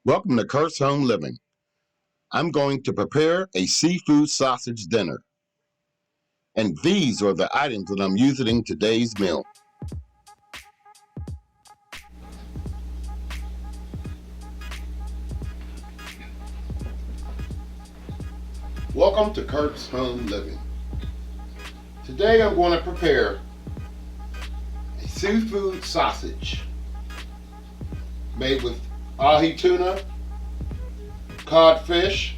Welcome to Kurt's Home Living. I'm going to prepare a seafood sausage dinner. And these are the items that I'm using in today's meal. Welcome to Kurt's Home Living. Today I'm going to prepare a seafood sausage made with ahi tuna, codfish,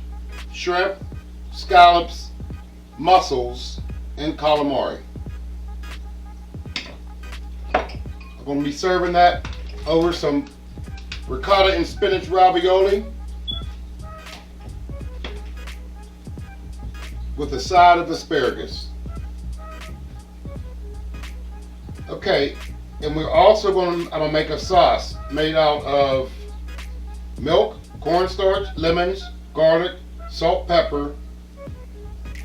shrimp, scallops, mussels, and calamari. I'm going to be serving that over some ricotta and spinach ravioli with a side of asparagus. Okay, and we're also I'm going to make a sauce made out of milk, cornstarch, lemons, garlic, salt, pepper,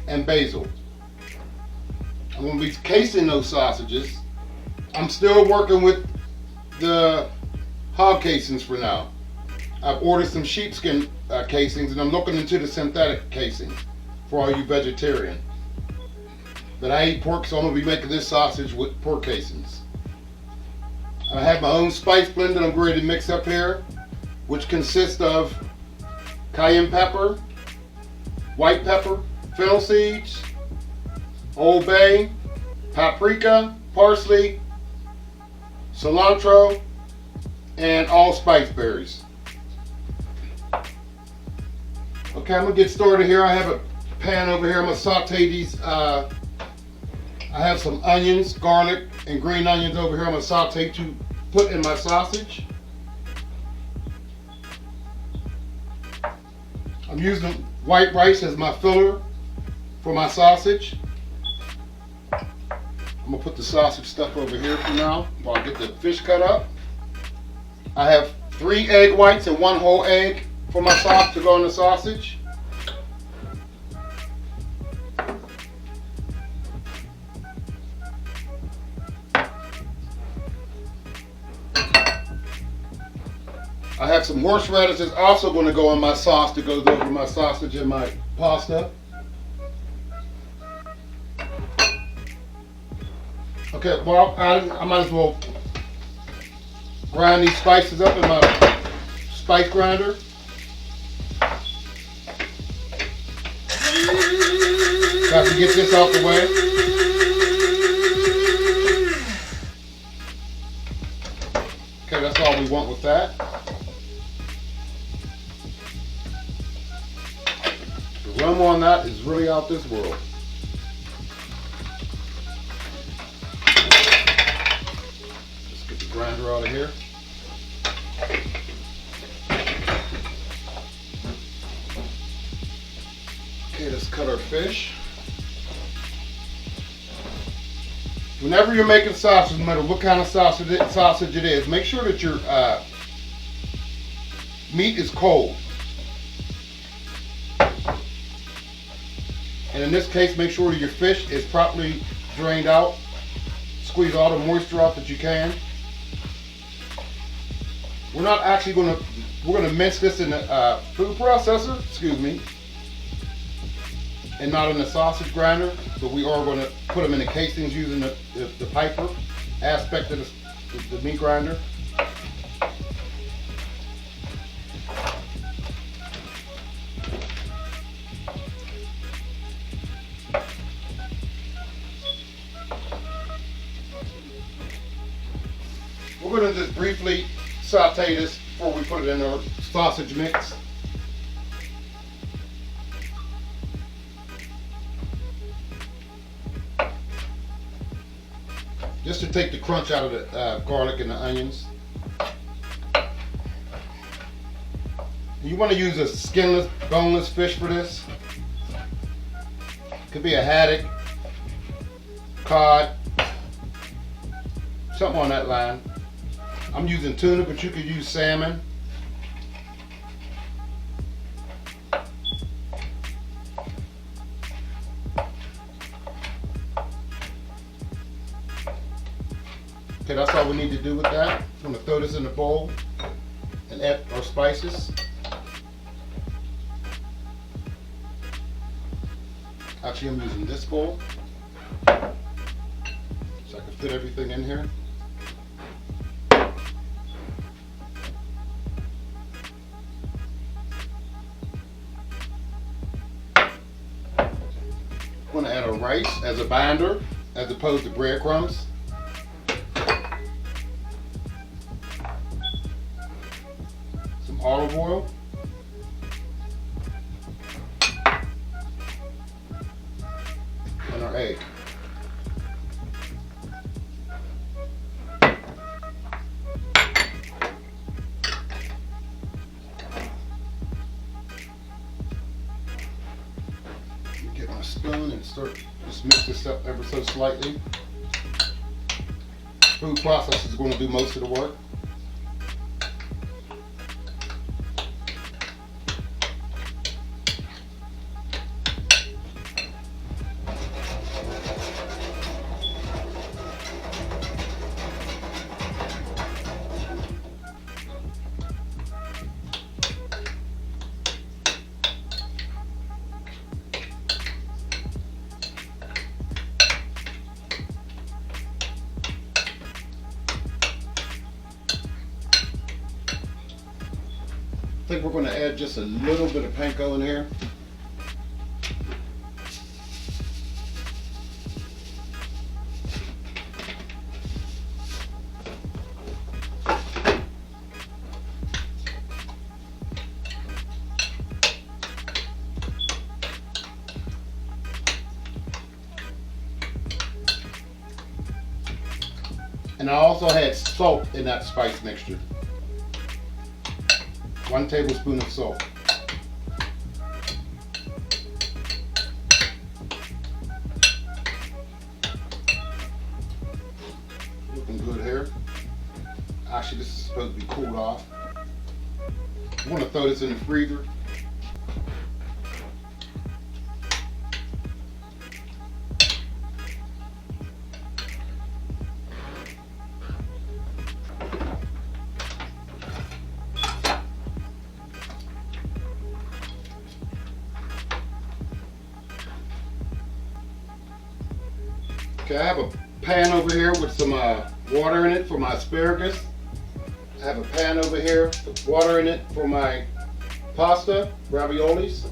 and basil. I'm going to be casing those sausages. I'm still working with the hog casings for now. I've ordered some sheepskin casings, and I'm looking into the synthetic casing for all you vegetarian. But I eat pork, so I'm going to be making this sausage with pork casings. I have my own spice blend that I'm ready to mix up here, which consists of cayenne pepper, white pepper, fennel seeds, Old Bay, paprika, parsley, cilantro, and allspice berries. Okay, I'm going to get started here. I have a pan over here. I'm going to saute these. I have some onions, garlic, and green onions over here. I'm going to saute to put in my sausage. I'm using white rice as my filler for my sausage. I'm going to put the sausage stuff over here for now while I get the fish cut up. I have 3 egg whites and 1 whole egg for my sauce to go in the sausage. I have some horseradishes also going to go in my sauce that goes over my sausage and my pasta. Okay, well, I might as well grind these spices up in my spice grinder. So I can get this out the way. Okay, that's all we want with that. The aroma on that is really out this world. Just get the grinder out of here. Okay, let's cut our fish. Whenever you're making sausage, no matter what kind of sausage it is, make sure that your meat is cold. And in this case, make sure that your fish is properly drained out. Squeeze all the moisture out that you can. We're not actually we're going to mince this in the food processor, excuse me, and not in the sausage grinder, but we are going to put them in the casings using the piper aspect of the meat grinder. We're going to just briefly saute this before we put it in our sausage mix. Just to take the crunch out of the garlic and the onions. You want to use a skinless, boneless fish for this. Could be a haddock, cod, something on that line. I'm using tuna, but you could use salmon. Okay, that's all we need to do with that. I'm going to throw this in the bowl and add our spices. Actually, I'm using this bowl so I can fit everything in here. I'm going to add our rice as a binder as opposed to breadcrumbs. Some olive oil. And our egg. Get my spoon and just mix this up ever so slightly. Food processor is going to do most of the work. I think we're going to add just a little bit of panko in here. And I also had salt in that spice mixture. 1 tablespoon of salt. Looking good here. Actually, this is supposed to be cooled off. I want to throw this in the freezer. Okay, I have a pan over here with some water in it for my asparagus. I have a pan over here with water in it for my pasta, raviolis.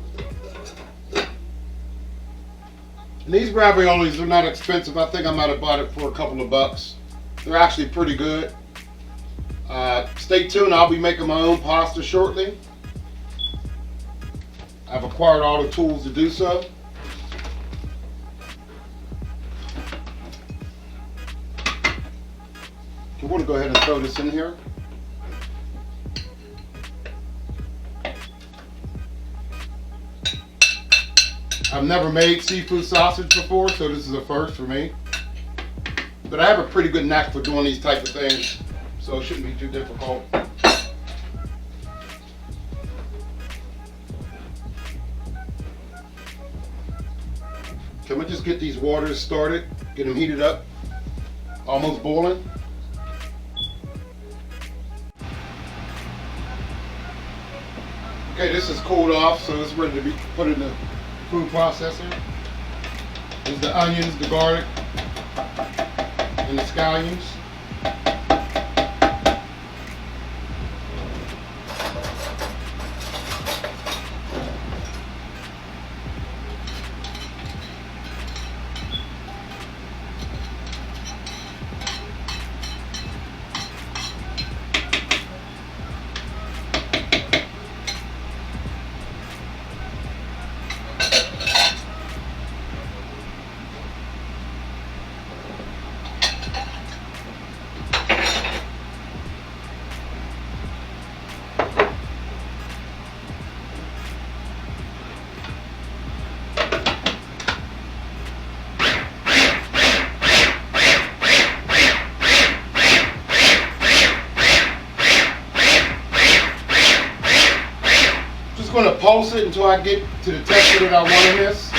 And these raviolis are not expensive. I think I might have bought it for a couple of bucks. They're actually pretty good. Stay tuned, I'll be making my own pasta shortly. I've acquired all the tools to do so. We want to go ahead and throw this in here. I've never made seafood sausage before, so this is a first for me. But I have a pretty good knack for doing these type of things, so it shouldn't be too difficult. Okay, I'm gonna just get these waters started, get them heated up, almost boiling. Okay, this is cooled off, so it's ready to be put in the food processor. There's the onions, the garlic, and the scallions. Going to pulse it until I get to the texture that I want in this.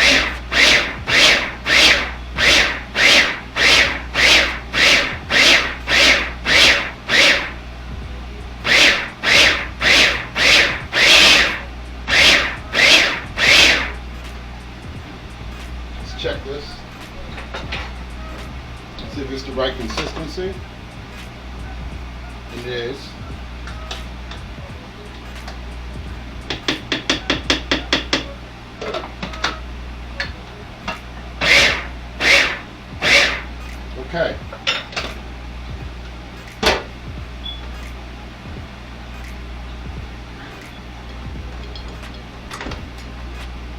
it's the right consistency. It is. Okay.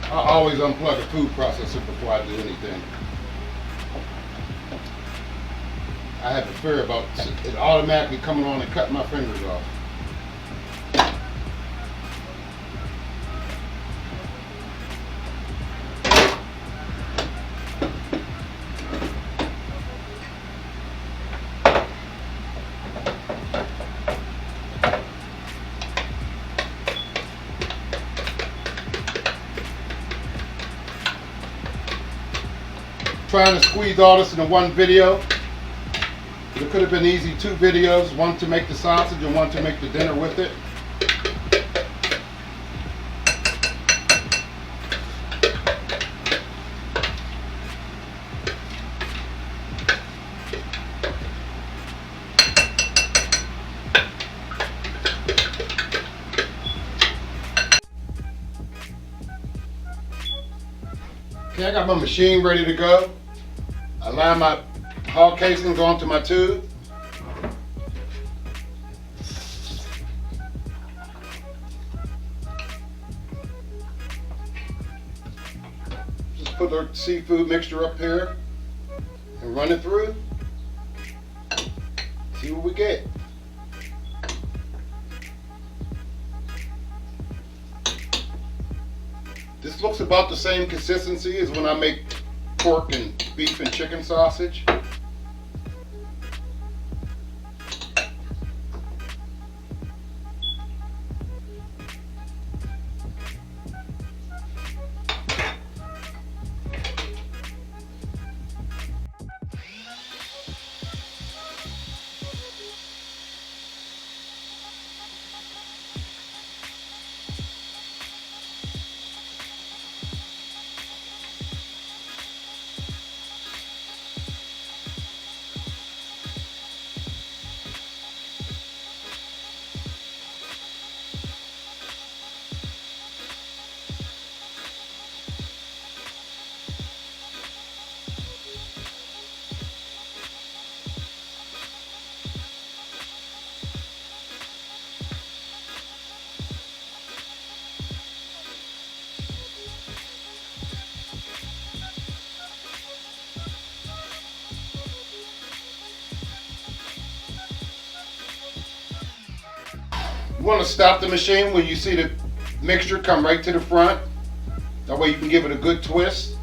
I always unplug a food processor before I do anything. I have a fear about it automatically coming on and cutting my fingers off. Trying to squeeze all this into one video. It could have been easy 2 videos, one to make the sausage and one to make the dinner with it. Okay, I got my machine ready to go. I line my hog casings onto my tube. Just put the seafood mixture up here and run it through. See what we get. This looks about the same consistency as when I make pork and beef and chicken sausage. You want to stop the machine when you see the mixture come right to the front. That way you can give it a good twist.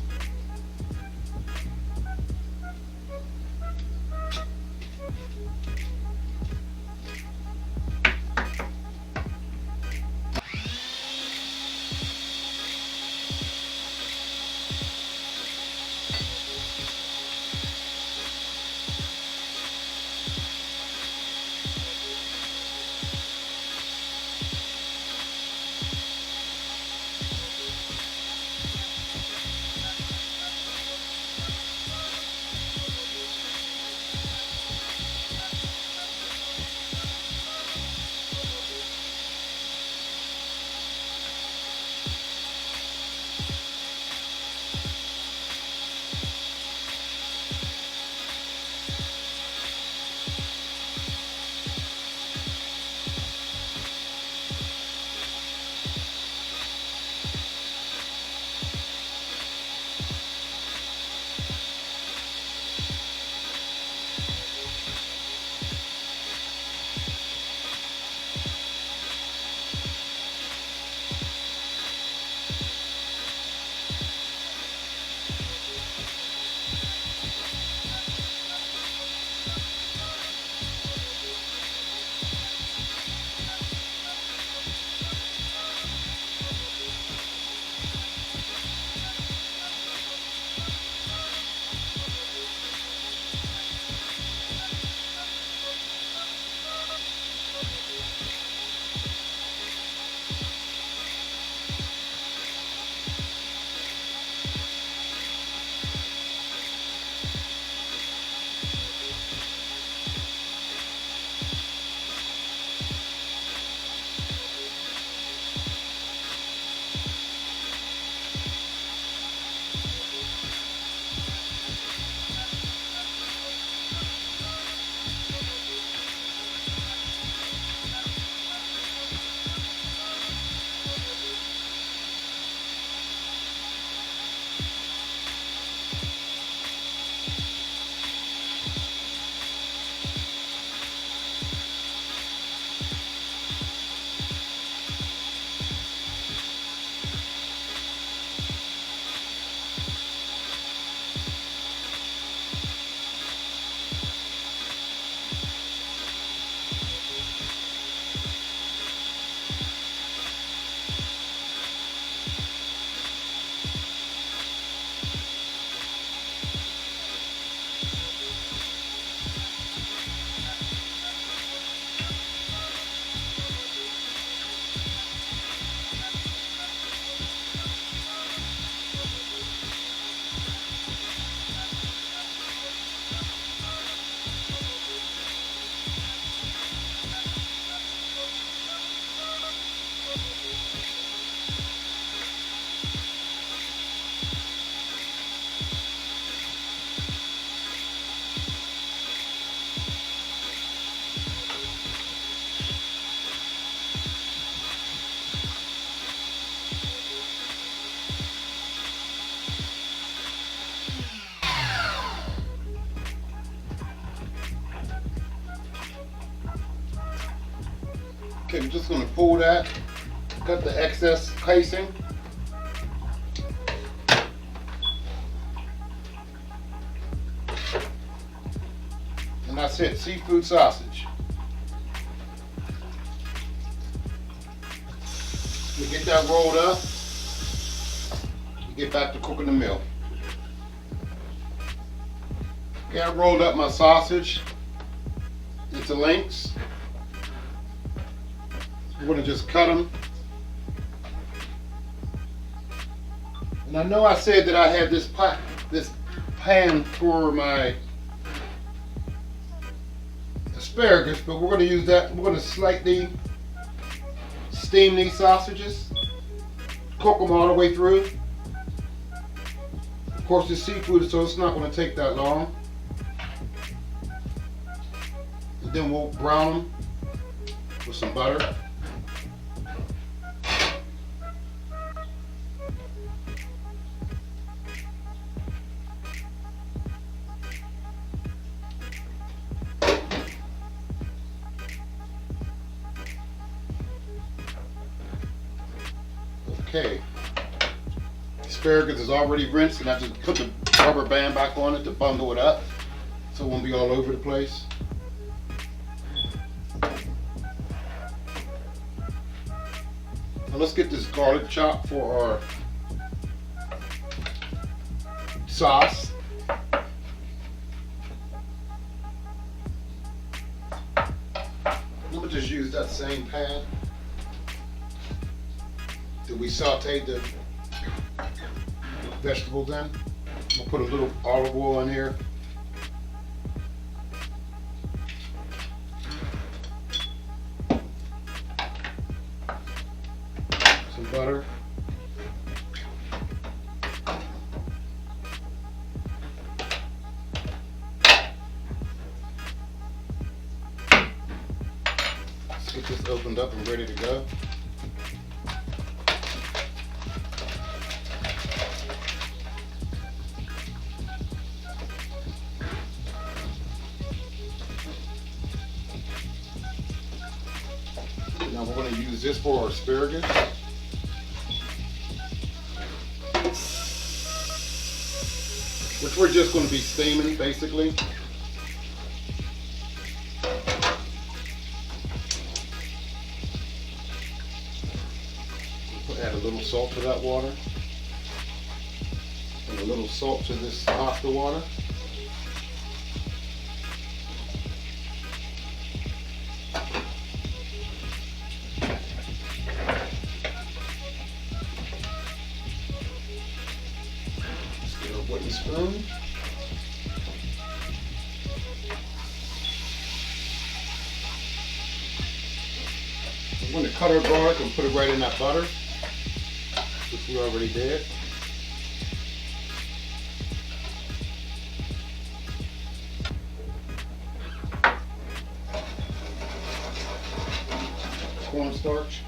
we're just going to pull that, cut the excess casing. And that's it, seafood sausage. We get that rolled up, we get back to cooking the meal. Okay, I rolled up my sausage into lengths. We're going to just cut them. And I know I said that I had this pan for my asparagus, but we're going to use that. We're going to slightly steam these sausages, cook them all the way through. Of course, it's seafood, so it's not going to take that long. And then we'll brown them with some butter. Okay, asparagus is already rinsed, and I just put the rubber band back on it to bundle it up so it won't be all over the place. Now let's get this garlic chop for our sauce. I'm going to just use that same pan that we sauteed the vegetables in. We'll put a little olive oil in here. Some butter. Let's get this opened up and ready to go. Now we're going to use this for our asparagus. Which we're just going to be steaming, basically. We'll add a little salt to that water. And a little salt to this pasta water. Wooden spoon. I'm going to cut our garlic and put it right in that butter, which we already did. Cornstarch.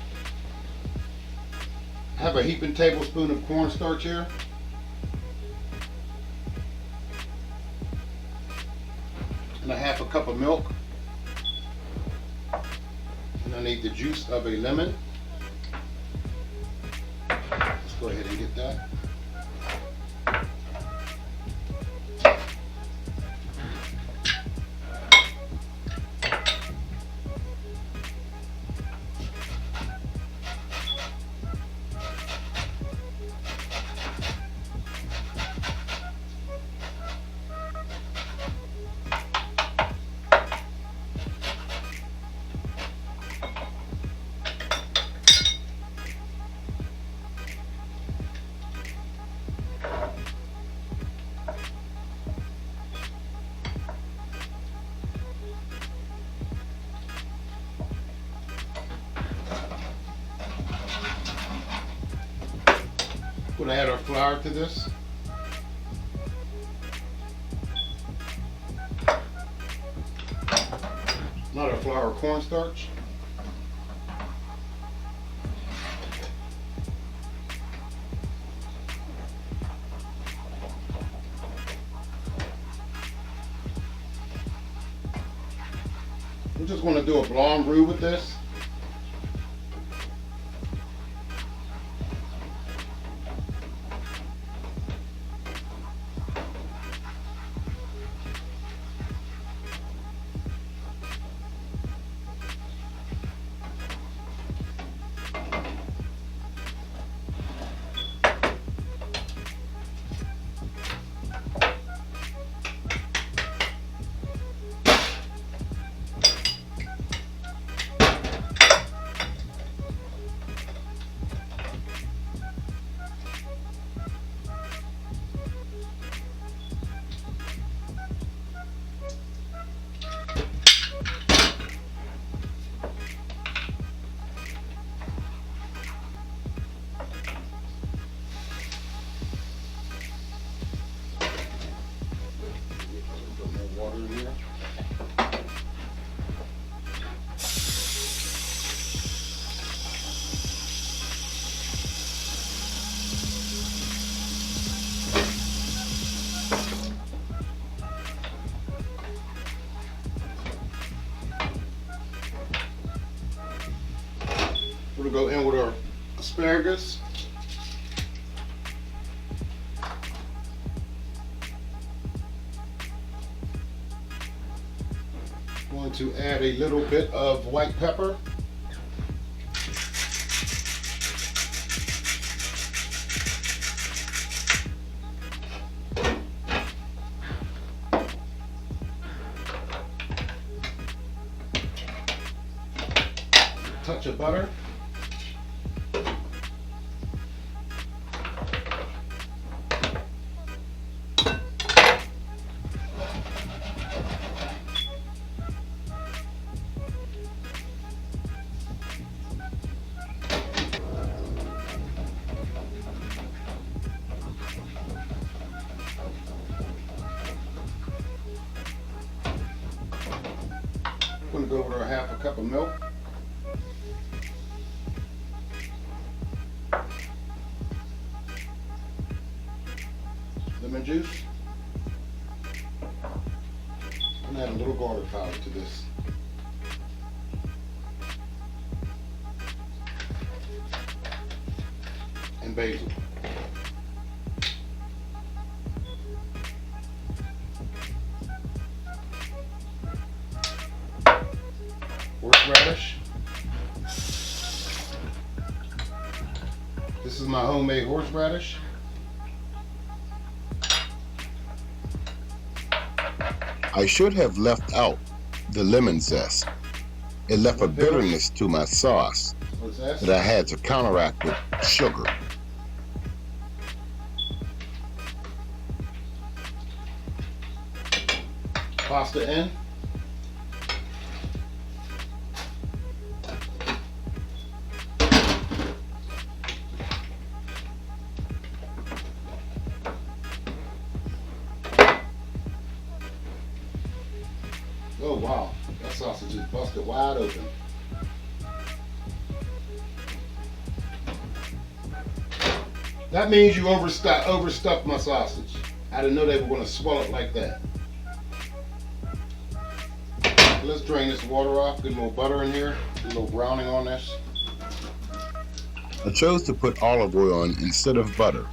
I have a heaping tablespoon of cornstarch here. And a half a cup of milk, and I need the juice of a lemon. Let's go ahead and get that. We're going to add our flour to this. Not our flour, cornstarch. We're just going to do a blanc roux with this. We'll go in with our asparagus. Going to add a little bit of white pepper. Touch of butter. I'm going to go over to a half a cup of milk. Lemon juice. And add a little garlic powder to this. And basil. Horseradish. This is my homemade horseradish. I should have left out the lemon zest. It left a bitterness to my sauce that I had to counteract with sugar. Pasta in. Oh wow, that sausage is busted wide open. That means you overstuffed my sausage. I didn't know they were going to swell it like that. Let's drain this water off, get a little butter in here, a little browning on this. I chose to put olive oil on instead of butter.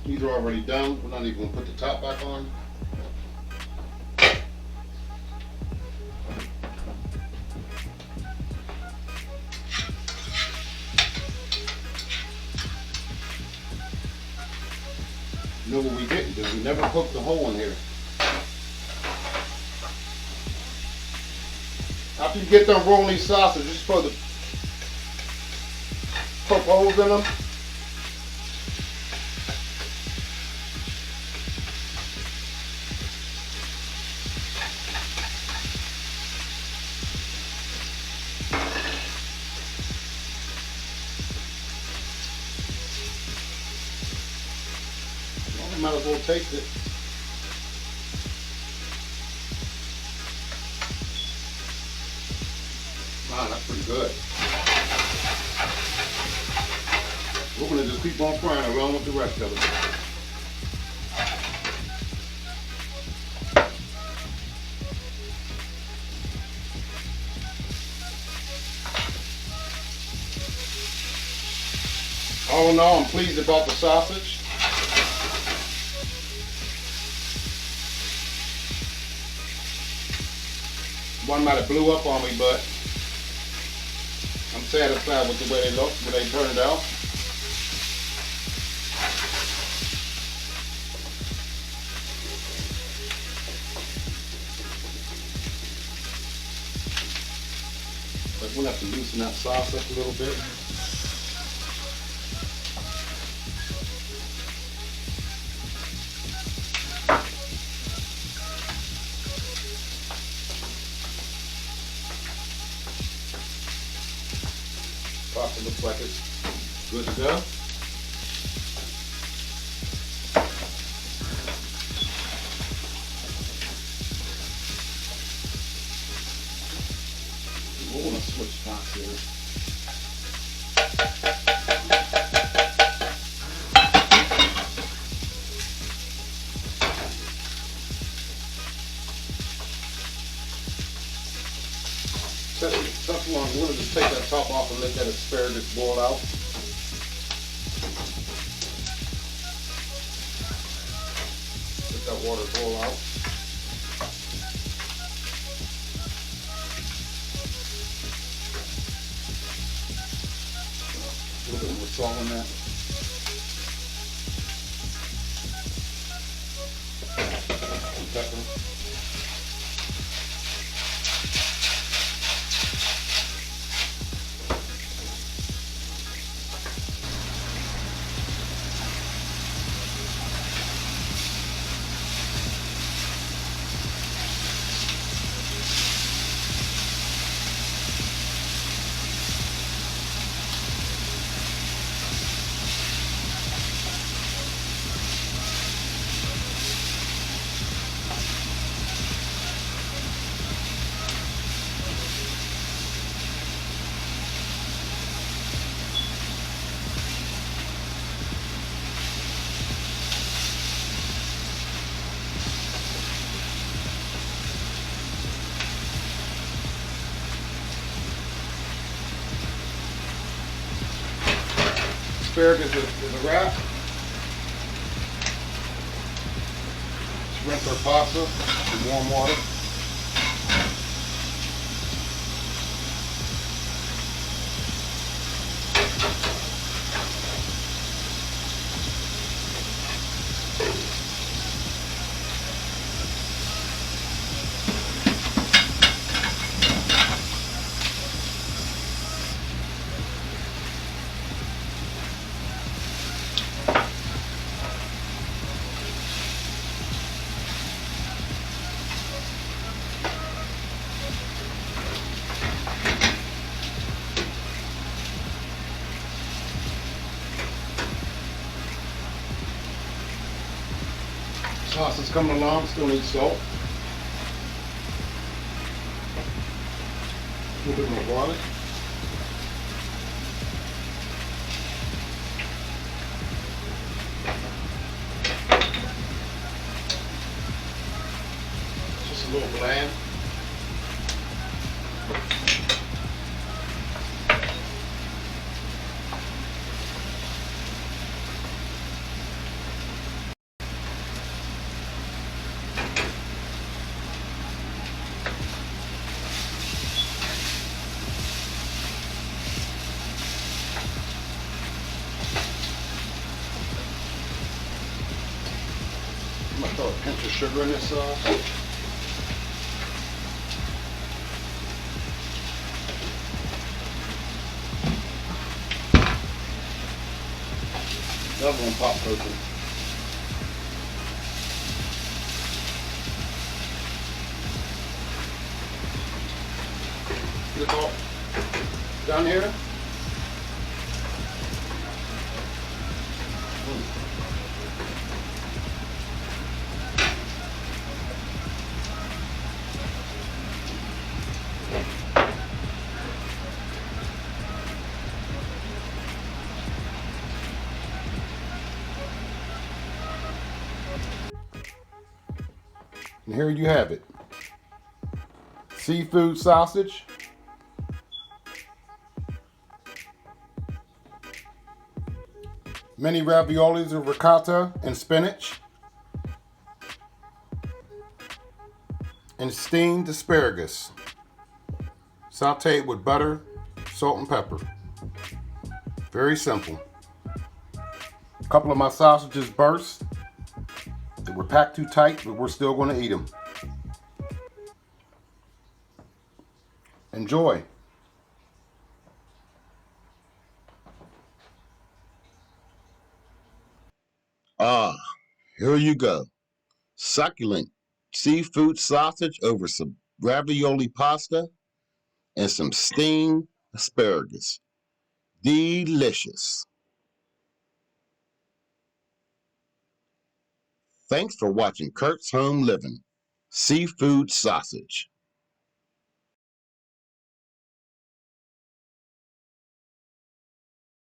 These are already done. We're not even going to put the top back on. You know what we didn't do? We never cooked the hole in here. After you get done rolling these sausages, you're supposed to poke holes in them. Might as well taste it. Wow, that's pretty good. We're going to just keep on frying along with the rest of it. All in all, I'm pleased about the sausage. One might have blew up on me, but I'm satisfied with the way they look, the way they turned out. But we'll have to loosen that sauce up a little bit. Pasta looks like it's good to go. We're going to switch pots here. going to just take that top off and let that asparagus boil out. Let that water boil out. A little bit more salt in that. And pepper. Asparagus is a wrap. Let's rinse our pasta in warm water. Sauce is coming along, still needs salt. A little bit more garlic. Just a little bland. I'm gonna throw a pinch of sugar in this sauce. Another one popped open. Get it all down here. And here you have it. Seafood sausage. Mini raviolis of ricotta and spinach. And steamed asparagus. Sauteed with butter, salt, and pepper. Very simple. A couple of my sausages burst. They were packed too tight, but we're still going to eat them. Enjoy. Ah, here you go. Succulent seafood sausage over some ravioli pasta and some steamed asparagus. Delicious. Thanks for watching Kurt's Home Living. Seafood sausage.